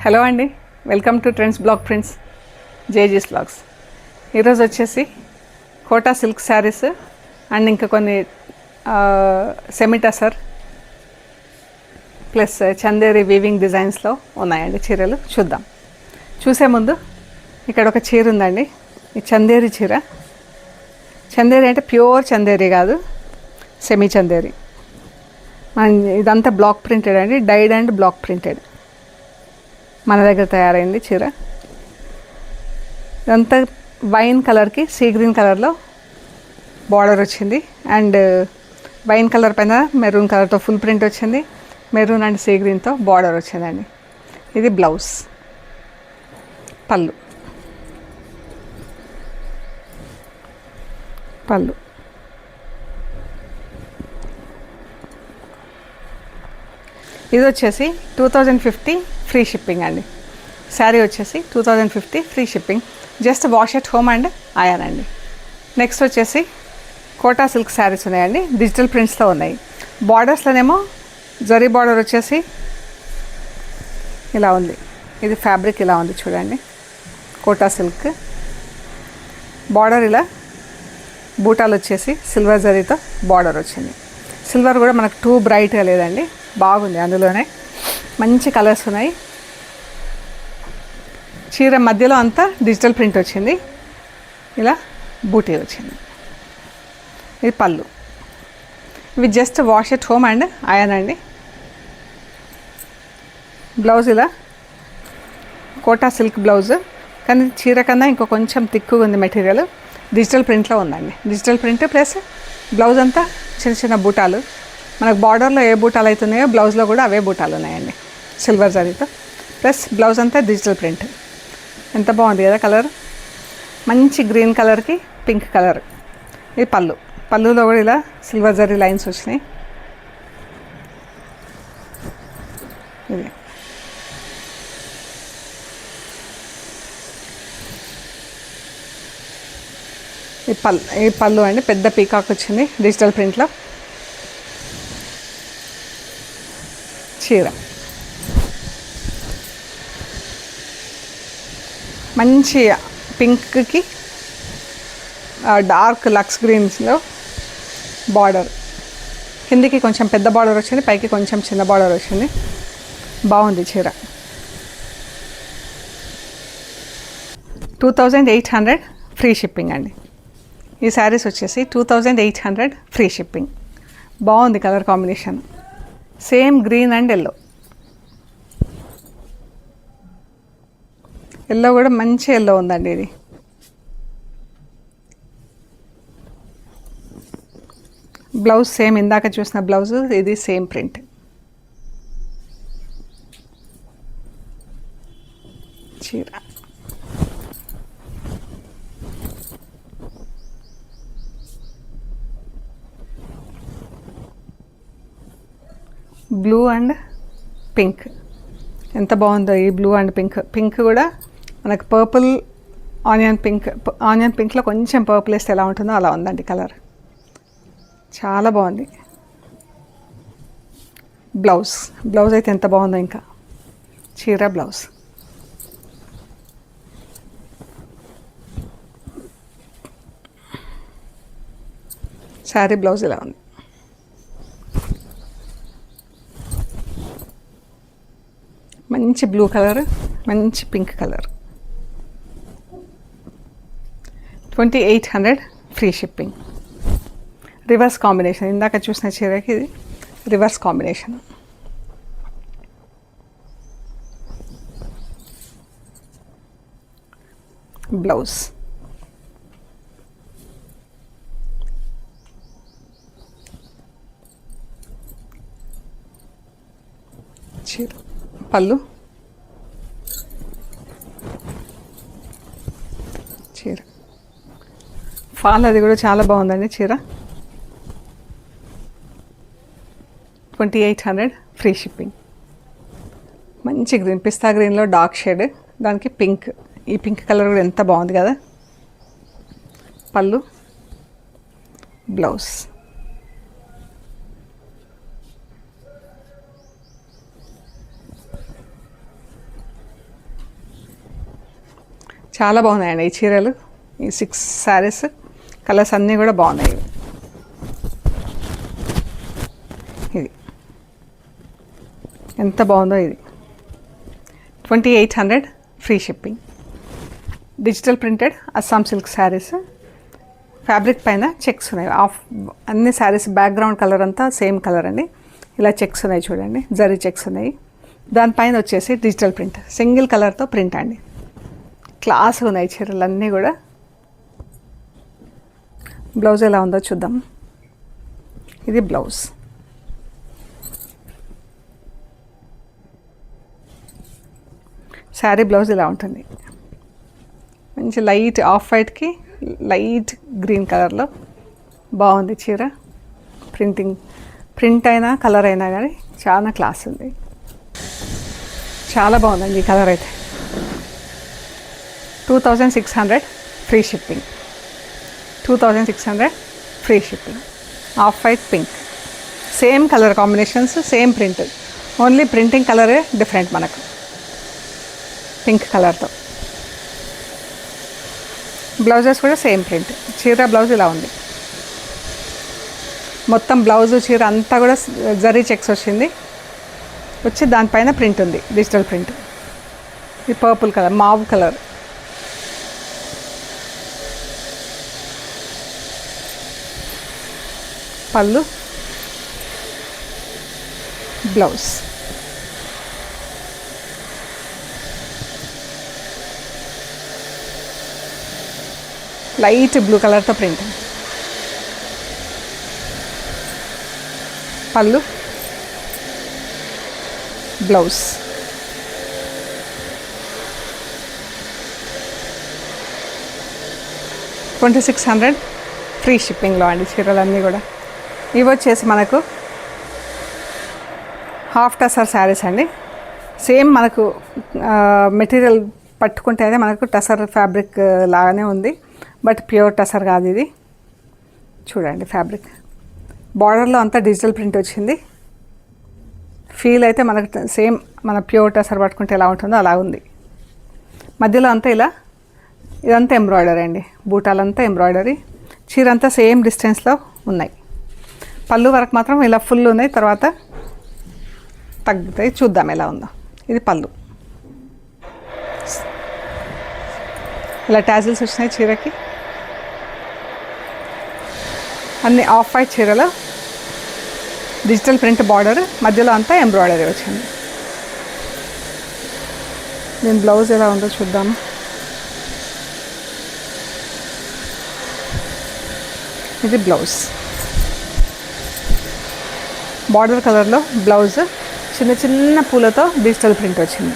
Hello అండి, welcome to trends blog prints జేజీస్ blogs. ఈరోజు వచ్చేసి కోటా సిల్క్ శారీస్ అండ్ ఇంకా కొన్ని semi tussar plus Chanderi weaving డిజైన్స్లో ఉన్నాయండి చీరలు. చూద్దాం. చూసే ముందు ఇక్కడ ఒక చీర ఉందండి. ఈ చందేరి చీర. చందేరి అంటే ప్యూర్ చందేరి కాదు, సెమీ చందేరి. ఇదంతా బ్లాక్ ప్రింటెడ్ అండి, డైడ్ అండ్ బ్లాక్ ప్రింటెడ్. మన దగ్గర తయారైంది చీర. ఇదంతా వైన్ కలర్కి సీ గ్రీన్ కలర్లో బార్డర్ వచ్చింది అండ్ వైన్ కలర్ పైన మెరూన్ కలర్తో ఫుల్ ప్రింట్ వచ్చింది. మెరూన్ అండ్ సీ గ్రీన్తో బార్డర్ వచ్చిందండి. ఇది బ్లౌజ్. పళ్ళు ఇది వచ్చేసి 2050 ఫ్రీ షిప్పింగ్ అండి. శారీ వచ్చేసి 2050 free shipping. Just wash at home and iron అండి. నెక్స్ట్ వచ్చేసి కోటా సిల్క్ శారీస్ ఉన్నాయండి, డిజిటల్ ప్రింట్స్లో ఉన్నాయి. బార్డర్స్లోనేమో జరీ బార్డర్ వచ్చేసి ఇలా ఉంది. ఇది ఫ్యాబ్రిక్ ఇలా ఉంది చూడండి. కోటా సిల్క్ బార్డర్ ఇలా బూటాలు వచ్చేసి సిల్వర్ జరీతో బార్డర్ వచ్చింది. సిల్వర్ కూడా మనకు టూ బ్రైట్గా లేదండి, బాగుంది. అందులోనే మంచి కలర్స్ ఉన్నాయి. చీర మధ్యలో అంతా డిజిటల్ ప్రింట్ వచ్చింది. ఇలా బూటీ వచ్చింది. ఇది పళ్ళు. ఇవి just wash at home and iron అండి. బ్లౌజ్ ఇలా కోటా సిల్క్ బ్లౌజ్, కానీ చీర కన్నా ఇంకో కొంచెం తిక్కుగా ఉంది మెటీరియల్. డిజిటల్ ప్రింట్లో ఉందండి. డిజిటల్ ప్రింట్ ప్లస్ బ్లౌజ్ అంతా చిన్న చిన్న బూటాలు. మనకు బార్డర్లో ఏ బూటాలు అవుతున్నాయో బ్లౌజ్లో కూడా అవే బూటాలు ఉన్నాయండి, సిల్వర్ జరీతో. ప్లస్ బ్లౌజ్ అంతా డిజిటల్ ప్రింట్. ఎంత బాగుంది కదా కలర్. మంచి గ్రీన్ కలర్కి పింక్ కలర్. ఇది పళ్ళు. పళ్ళులో కూడా ఇలా సిల్వర్ జరీ లైన్స్ వచ్చినాయి. ఇది ఈ పళ్ళు అండి. పెద్ద పీకాక్ వచ్చింది డిజిటల్ ప్రింట్లో. చీర మంచి పింక్కి డార్క్ లక్స్ గ్రీన్స్లో బార్డర్. కిందికి కొంచెం పెద్ద బార్డర్ వచ్చింది, పైకి కొంచెం చిన్న బార్డర్ వచ్చింది. బాగుంది చీర. 2800 ఫ్రీ షిప్పింగ్ అండి. ఈ శారీస్ వచ్చేసి 2800 ఫ్రీ షిప్పింగ్. బాగుంది colour combination. Same green and yellow. Yellow కూడా మంచి ఎల్లో ఉందండి. ఇది బ్లౌజ్ సేమ్ ఇందాక చూసిన బ్లౌజ్, ఇది సేమ్ ప్రింట్. చీర బ్లూ అండ్ పింక్. ఎంత బాగుందో ఈ బ్లూ అండ్ పింక్. పింక్ కూడా మనకు పర్పుల్ ఆనియన్ పింక్. ఆనియన్ పింక్లో కొంచెం పర్పుల్ వేస్తే ఎలా ఉంటుందో అలా ఉందండి కలర్. చాలా బాగుంది. బ్లౌజ్ అయితే ఎంత బాగుందో. ఇంకా చీర బ్లౌజ్. శారీ బ్లౌజ్ ఇలా ఉంది. మంచి బ్లూ కలర్, మంచి pink colour. 2800 free shipping. Reverse combination. ఇందాక చూసిన చీరకి ఇది రివర్స్ కాంబినేషన్. బ్లౌజ్. చీర పళ్ళు. చీర ఫాల్ అది కూడా చాలా బాగుందండి చీర. 2800 ఫ్రీ షిప్పింగ్. మంచి గ్రీన్, పిస్తా గ్రీన్లో డార్క్ షేడ్, దానికి పింక్. ఈ పింక్ కలర్ కూడా ఎంత బాగుంది కదా. పళ్ళు, బ్లౌజ్. చాలా బాగున్నాయండి ఈ చీరలు. ఈ 6 శారీస్ కలర్స్ అన్నీ కూడా బాగున్నాయి. ఇది ఎంత బాగుందో ఇది. 2800 free shipping. Digital printed Assam silk saris. Fabric పైన చెక్స్ ఉన్నాయి. అన్ని శారీస్ బ్యాక్గ్రౌండ్ కలర్ అంతా సేమ్ కలర్ అండి. ఇలా చెక్స్ ఉన్నాయి చూడండి, జరీ చెక్స్ ఉన్నాయి. దానిపైన వచ్చేసి డిజిటల్ ప్రింట్, సింగిల్ కలర్తో ప్రింట్ అండి. క్లాస్గా ఉన్నాయి చీరలు అన్నీ కూడా. బ్లౌజ్ ఎలా ఉందో చూద్దాం. ఇది బ్లౌజ్. శారీ బ్లౌజ్ ఇలా ఉంటుంది. మంచి లైట్ ఆఫ్ వైట్కి లైట్ గ్రీన్ కలర్లో బాగుంది చీర. ప్రింట్ అయినా కలర్ అయినా కానీ చాలా క్లాస్ ఉంది. చాలా బాగుందండి ఈ కలర్ అయితే. 2600 free shipping. 2600 free shipping. Off white pink, same colour combinations, same print, only printing కలరే డిఫరెంట్ మనకు పింక్ కలర్తో. బ్లౌజెస్ కూడా సేమ్ ప్రింట్. చీర బ్లౌజ్ ఇలా ఉంది. మొత్తం బ్లౌజు చీర అంతా కూడా జరీ చెక్స్ వచ్చింది, వచ్చి దానిపైన ప్రింట్ ఉంది, డిజిటల్ ప్రింట్. ఇది పర్పుల్ కలర్, మావ్ కలర్. పళ్ళు, బ్లౌజ్. లైట్ బ్లూ కలర్తో ప్రింట్. పళ్ళు, బ్లౌజ్. $2600 ఫ్రీ షిప్పింగ్లో అండి చీరలన్నీ కూడా. ఇవి వచ్చేసి మనకు హాఫ్ టసర్ శారీస్ అండి. సేమ్ మనకు మెటీరియల్ పట్టుకుంటే అయితే మనకు టసర్ ఫ్యాబ్రిక్ లాగానే ఉంది, బట్ ప్యూర్ టసర్ కాదు ఇది. చూడండి ఫ్యాబ్రిక్. బార్డర్లో అంతా డిజిటల్ ప్రింట్ వచ్చింది. ఫీల్ అయితే మనకు సేమ్ మన ప్యూర్ టసర్ పట్టుకుంటే ఎలా ఉంటుందో అలా ఉంది. మధ్యలో అంతా ఇలా, ఇదంతా ఎంబ్రాయిడరీ అండి. బూటాలంతా ఎంబ్రాయిడరీ. చీర అంతా సేమ్ డిస్టెన్స్లో ఉన్నాయి. పళ్ళు వరకు మాత్రం ఇలా ఫుల్ ఉన్నాయి, తర్వాత తగ్గుతాయి. చూద్దాం ఎలా ఉందో. ఇది పళ్ళు. ఇలా టాజిల్స్ వచ్చినాయి చీరకి. అన్ని ఆఫ్ వైట్ చీరలో డిజిటల్ ప్రింట్ బార్డర్, మధ్యలో అంతా ఎంబ్రాయిడరీ వచ్చింది. దీని బ్లౌజ్ ఎలా ఉందో చూద్దాము. ఇది బ్లౌజ్. బార్డర్ కలర్లో బ్లౌజ్, చిన్న చిన్న పూలతో డిజిటల్ ప్రింట్ వచ్చింది.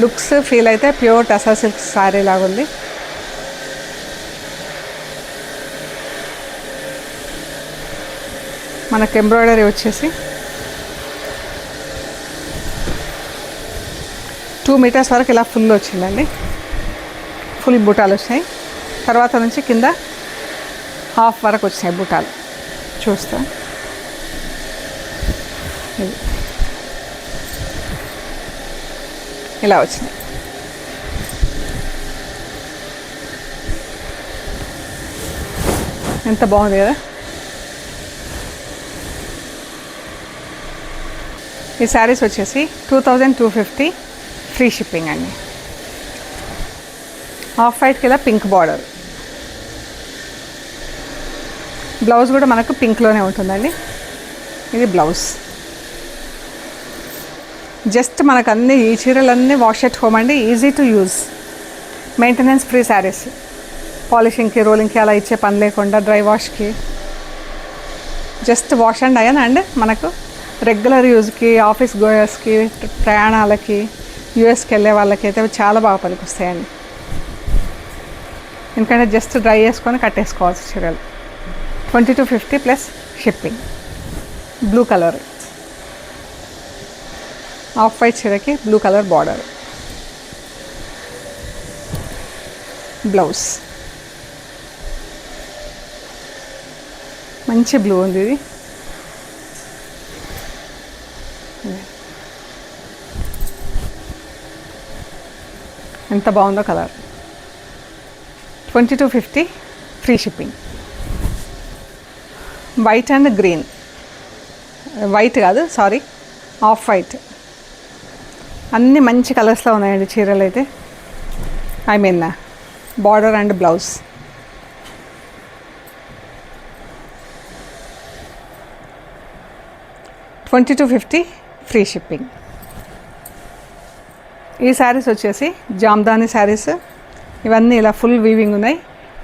లుక్స్ ఫీల్ అయితే ప్యూర్ టసర్ సిల్క్ శారీ లాగా ఉంది. మనకు ఎంబ్రాయిడరీ వచ్చేసి 2 మీటర్స్ వరకు ఇలా ఫుల్ వచ్చిందండి. ఫుల్ బుటాలు వచ్చినాయి. తర్వాత నుంచి కింద హాఫ్ వరకు వచ్చినాయి బుటాలు. చూస్తా, ఇలా వచ్చినాయి. ఎంత బాగుంది కదా. ఈ శారీస్ వచ్చేసి 2250 ఫ్రీ షిప్పింగ్ అండి. ఆఫ్ వైట్కి ఇలా పింక్ బార్డర్. బ్లౌజ్ కూడా మనకు పింక్లోనే ఉంటుందండి. ఇది బ్లౌజ్. జస్ట్ మనకు అన్ని ఈ చీరలన్నీ వాష్ ఎట్ హోమ్ అండి. Easy to use, maintenance free saris. పాలిషింగ్కి, రోలింగ్కి అలా ఇచ్చే పని లేకుండా, డ్రై వాష్కి, just wash and iron. And మనకు రెగ్యులర్ యూజ్కి, ఆఫీస్ గోయర్స్కి, ప్రయాణాలకి, యూఎస్కి వెళ్ళే వాళ్ళకి అయితే చాలా బాగా పనికొస్తాయండి. ఎందుకంటే జస్ట్ డ్రై చేసుకొని కట్టేసుకోవచ్చు చీరలు. 2250 plus shipping. Blue colour, off white చీరకి బ్లూ కలర్ బార్డర్. బ్లౌజ్ మంచి బ్లూ ఉంది ఇది. ఎంత బాగుందో colour. 2250 free shipping. White and green, white కాదు సారీ ఆఫ్ వైట్, అన్నీ మంచి కలర్స్లో ఉన్నాయండి చీరలు అయితే. I mean border and blouse. $2250 free shipping. ఈ శారీస్ వచ్చేసి జామ్దాని శారీస్. ఇవన్నీ ఇలా ఫుల్ వీవింగ్ ఉన్నాయి.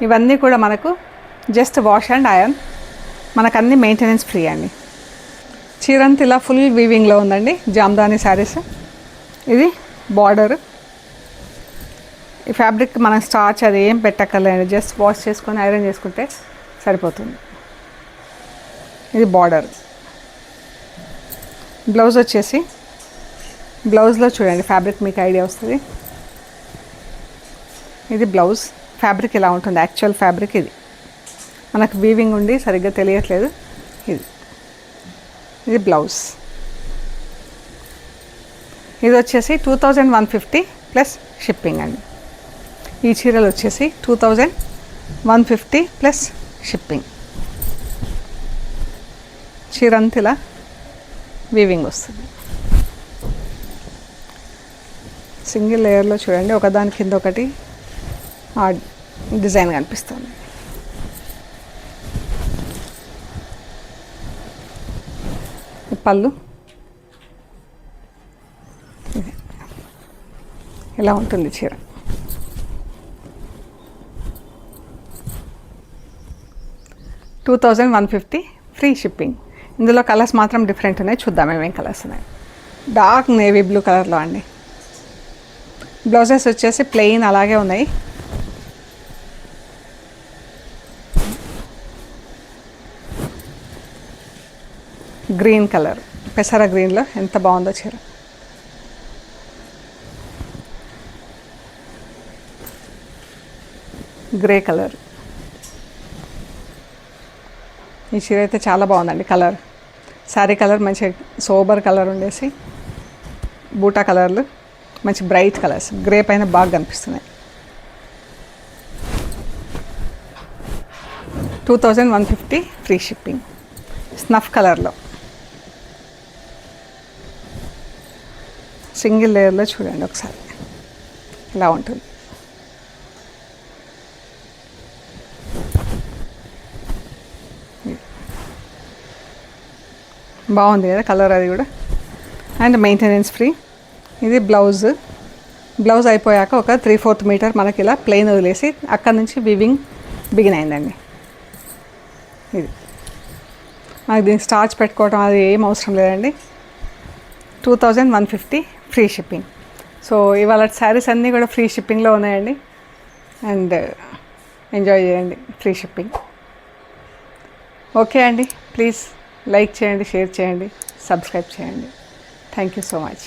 ఇవన్నీ కూడా మనకు జస్ట్ వాష్ అండ్ ఐరన్, మనకు అన్ని మెయింటెనెన్స్ ఫ్రీ అండి. చీరంతా ఇలా ఫుల్ వీవింగ్లో ఉందండి జామ్దాని శారీస్. ఇది బార్డర్. ఈ ఫ్యాబ్రిక్ మనం స్టార్చ్ అది ఏం పెట్టక్కర్లేదు, జస్ట్ వాష్ చేసుకొని ఐరన్ చేసుకుంటే సరిపోతుంది. ఇది బార్డర్. బ్లౌజ్ వచ్చేసి, బ్లౌజ్లో చూడండి ఫ్యాబ్రిక్ మీకు ఐడియా వస్తుంది. ఇది బ్లౌజ్. ఫ్యాబ్రిక్ ఇలా ఉంటుంది, యాక్చువల్ ఫ్యాబ్రిక్ ఇది. మనకు వీవింగ్ ఉండి సరిగ్గా తెలియట్లేదు. ఇది బ్లౌజ్. ఇది వచ్చేసి 2150 ప్లస్ షిప్పింగ్ అండి. ఈ చీరలు వచ్చేసి 2150 ప్లస్ షిప్పింగ్. చీరంతా ఇలా వీవింగ్ వస్తుంది. సింగిల్ లేయర్లో చూడండి, ఒకదాని కింద ఒకటి ఆ డిజైన్ కనిపిస్తుంది. పళ్ళు ఇలా ఉంటుంది చీర. $2150 ఫ్రీ షిప్పింగ్. ఇందులో కలర్స్ మాత్రం డిఫరెంట్ ఉన్నాయి, చూద్దాం ఏమేం కలర్స్ ఉన్నాయి. డార్క్ నేవీ బ్లూ కలర్లో అండి. బ్లౌజెస్ వచ్చేసి ప్లెయిన్ అలాగే ఉన్నాయి. గ్రీన్ కలర్, పెసర గ్రీన్లో ఎంత బాగుందో చీర. Grey colour. ఈ చీర అయితే చాలా బాగుందండి కలర్. శారీ కలర్ మంచి సోబర్ కలర్ ఉండేసి, బూటా కలర్లు మంచి బ్రైట్ కలర్స్ గ్రే పైన బాగా కనిపిస్తున్నాయి. 2150 ఫ్రీ షిప్పింగ్. స్నఫ్ కలర్లో సింగిల్ లేయర్లో చూడండి ఒకసారి ఇలా ఉంటుంది. బాగుంది కదా కలర్, అది కూడా. And maintenance free. ఇది బ్లౌజ్. బ్లౌజ్ అయిపోయాక ఒక 3/4 మీటర్ మనకి ఇలా ప్లెయిన్ వదిలేసి అక్కడ నుంచి వివింగ్ బిగిన్ అయిందండి. ఇది మనకి దీనికి స్టార్చ్ పెట్టుకోవడం అది ఏం అవసరం లేదండి. 2150 ఫ్రీ షిప్పింగ్. సో ఇవాళ శారీస్ అన్నీ కూడా ఫ్రీ షిప్పింగ్లో ఉన్నాయండి. అండ్ ఎంజాయ్ చేయండి ఫ్రీ షిప్పింగ్. ఓకే అండి, ప్లీజ్ లైక్ చేయండి, షేర్ చేయండి, సబ్స్క్రైబ్ చేయండి. Thank you so much.